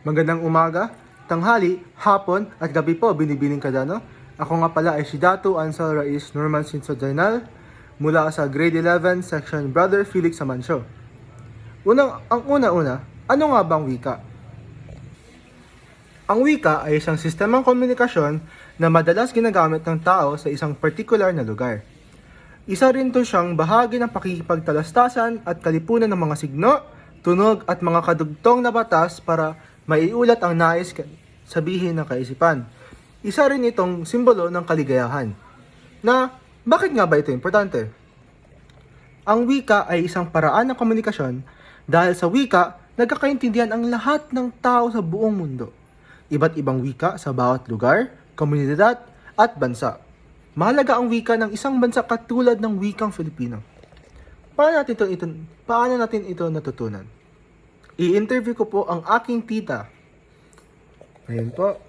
Magandang umaga, tanghali, hapon at gabi po binibining kadano. Ako nga pala ay si Datu Ansel Rais Norman Sinso Jainal mula sa Grade 11 Section Brother Felix Amancio. Ang una-una, ano nga bang wika? Ang wika ay isang sistemang komunikasyon na madalas ginagamit ng tao sa isang particular na lugar. Isa rin to siyang bahagi ng pakikipagtalastasan at kalipunan ng mga signo, tunog at mga kadugtong na batas para maiulat ang nais sabihin ng kaisipan. Isa rin itong simbolo ng kaligayahan. Na, bakit nga ba ito importante? Ang wika ay isang paraan ng komunikasyon dahil sa wika, nagkakaintindihan ang lahat ng tao sa buong mundo. Iba't ibang wika sa bawat lugar, komunidad at bansa. Mahalaga ang wika ng isang bansa katulad ng wikang Filipino. Paano natin ito natutunan? I-interview ko po ang aking tita. Ayun po.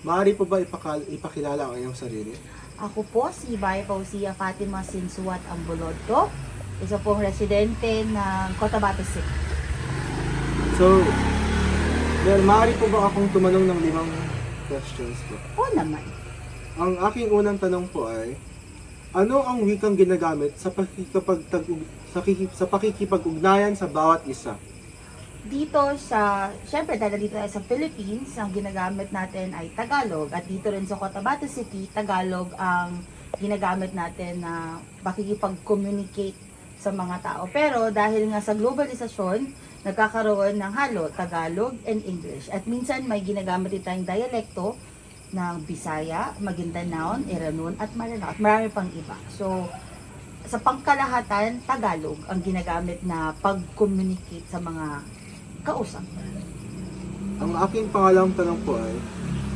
Maaari po ba ipakilala ang iyong sarili? Ako po si Bay Fausia Fatima Sinsuat Ambulodto, isa pong residente ng Cotabato City. So, maaari po ba akong tumanong ng 5 questions po? Oo naman. Ang aking unang tanong po ay, ano ang wikang ginagamit sa pakikipag-ugnayan sa bawat isa? Syempre dahil dito tayo sa Philippines, ang ginagamit natin ay Tagalog. At dito rin sa Cotabato City, Tagalog ang ginagamit natin na pakikipag-communicate sa mga tao. Pero dahil nga sa globalisasyon, nagkakaroon ng halo, Tagalog and English. At minsan may ginagamit din tayong dialekto ng Bisaya, Maguindanao, Iranon at Maranao at marami pang iba. So, sa pangkalahatan, Tagalog ang ginagamit na pag-communicate sa mga kausap. Ang aking pangalawang tanong po ay,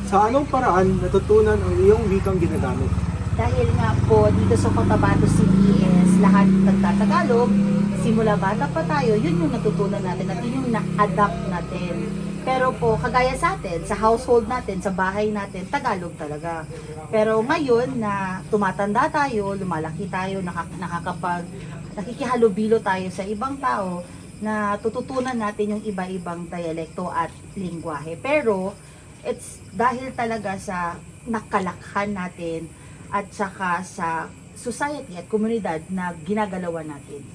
sa anong paraan natutunan ang iyong wikang ginagamit? Dahil nga po dito sa Cotabato City is lahat nagtatagalog, simula bata pa tayo, yun yung natutunan natin at yun yung na-adapt natin. Pero po, kagaya sa atin, sa household natin, sa bahay natin, Tagalog talaga. Pero ngayon na tumatanda tayo, lumalaki tayo, nakikihalubilo tayo sa ibang tao, na tututunan natin yung iba-ibang dialekto at lingwahe. Pero, it's dahil talaga sa nakalakhan natin at saka sa society at komunidad na ginagalawan natin.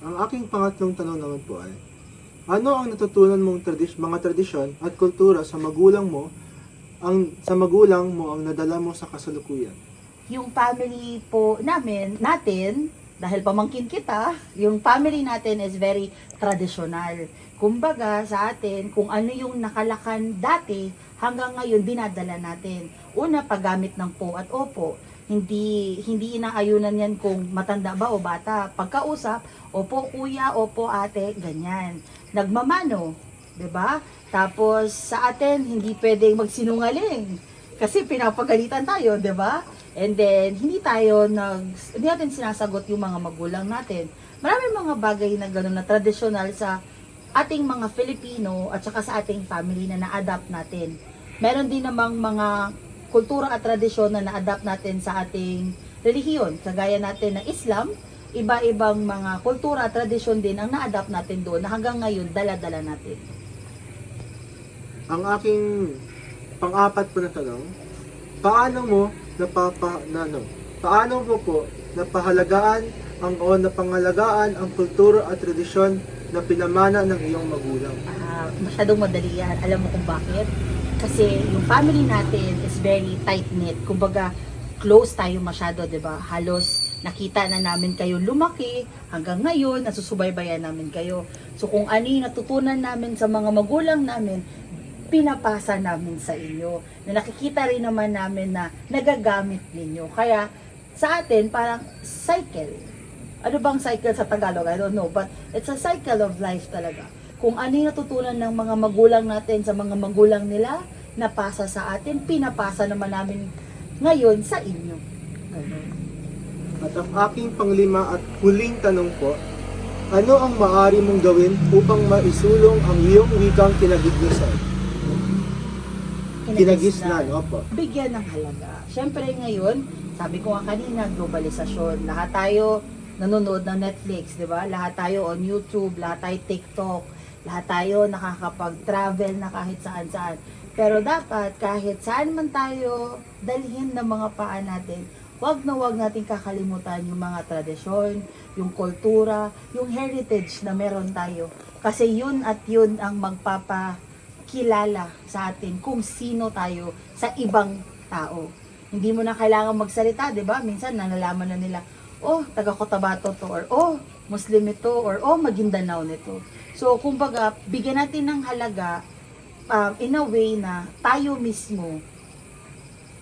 Ang aking pangatlong tanong naman po ay, ano ang natutunan mong mga tradisyon at kultura sa magulang mo ang nadala mo sa kasalukuyan? Yung family po natin, dahil pamangkin kita, yung family natin is very traditional. Kumbaga sa atin, kung ano yung nakalakan dati, hanggang ngayon dinadala natin. Una, paggamit ng po at opo. Hindi inaayunan yan kung matanda ba o bata. Pagkausap, opo kuya, opo ate, ganyan. Nagmamano, 'di ba? Tapos sa atin hindi pwedeng magsinungaling kasi pinapagalitan tayo, 'di ba? And then hindi natin sinasagot yung mga magulang natin. Maraming mga bagay na gano'n na traditional sa ating mga Filipino at saka sa ating family na na-adapt natin. Meron din namang mga kultura at tradisyon na na-adapt natin sa ating relihiyon. Kagaya natin na Islam, iba-ibang mga kultura at tradisyon din ang na-adapt natin doon na hanggang ngayon dala-dala natin. Ang aking pang-apat po na tanong, paano mo napangalagaan ang kultura at tradisyon na pinamana ng iyong magulang? Masyadong madali yan. Alam mo kung bakit? Kasi yung family natin is very tight-knit. Kumbaga, close tayo masyado, 'di ba? Halos nakita na namin kayo lumaki hanggang ngayon, nasusubaybayan namin kayo. So kung ano yung natutunan namin sa mga magulang namin, pinapasa namin sa inyo. Na nakikita rin naman namin na nagagamit ninyo. Kaya sa atin parang cycle. Ano bang cycle sa Tagalog? I don't know, but it's a cycle of life talaga. Kung ano yung natutunan ng mga magulang natin sa mga magulang nila, napasa sa atin, pinapasa naman namin ngayon sa inyo. Ganun. At ang aking panglima at huling tanong po, ano ang maaari mong gawin upang maisulong ang iyong wikang kinagisnan? Opo. Bigyan ng halaga. Siyempre ngayon, sabi ko nga kanina, globalisasyon. Lahat tayo nanonood ng Netflix, di ba? Lahat tayo on YouTube, lahat tayo TikTok. Lahat tayo nakakapag-travel na kahit saan-saan. Pero dapat kahit saan man tayo dalhin ng mga paa natin, wag na wag natin kakalimutan yung mga tradisyon, yung kultura, yung heritage na meron tayo. Kasi yun at yun ang magpapakilala sa atin kung sino tayo sa ibang tao. Hindi mo na kailangan magsalita, di ba? Minsan nalalaman na nila, oh, taga Cotabato to, or oh, Muslim ito, or oh, Maguindanao nito. So, kumbaga, bigyan natin ng halaga in a way na tayo mismo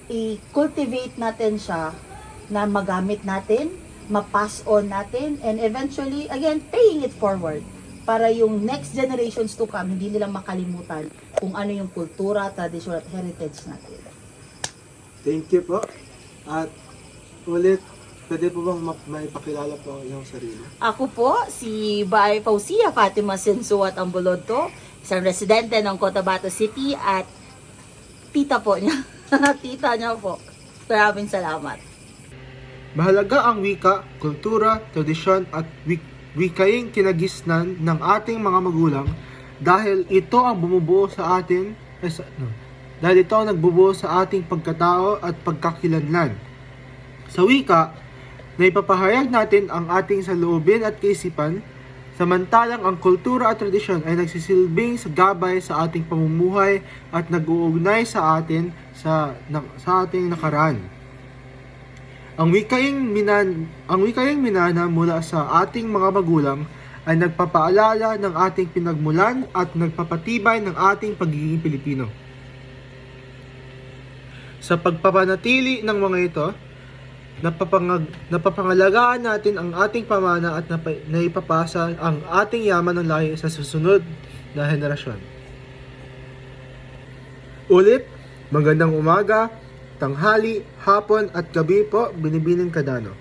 i-cultivate natin siya na magamit natin, ma-pass on natin, and eventually, again, paying it forward para yung next generations to come, hindi nila makalimutan kung ano yung kultura, tradisyon at heritage natin. Thank you po. At ulit, pwede po bang maipakilala po yung sarili? Ako po, si Bay Fausia Fatima Sensuat Ambulodto, isang residente ng Cotabato City at tita po niya. Tita niya po. Maraming salamat. Mahalaga ang wika, kultura, tradisyon at wikaing kinagisnan ng ating mga magulang dahil ito ang bumubuo sa atin dahil ito ang nagbubuo sa ating pagkatao at pagkakilanlan. Sa wika, naipapahayag natin ang ating saloobin at kaisipan, samantalang ang kultura at tradisyon ay nagsisilbing sa gabay sa ating pamumuhay at nag-uugnay sa atin sa ating nakaraan. Ang wikaing minana mula sa ating mga magulang ay nagpapaalala ng ating pinagmulan at nagpapatibay ng ating pagiging Pilipino. Sa pagpapanatili ng mga ito, napapangalagaan natin ang ating pamana at naipapasa ang ating yaman ng lahi sa susunod na henerasyon. Ulit, magandang umaga, tanghali, hapon at gabi po, Binibining Kadano.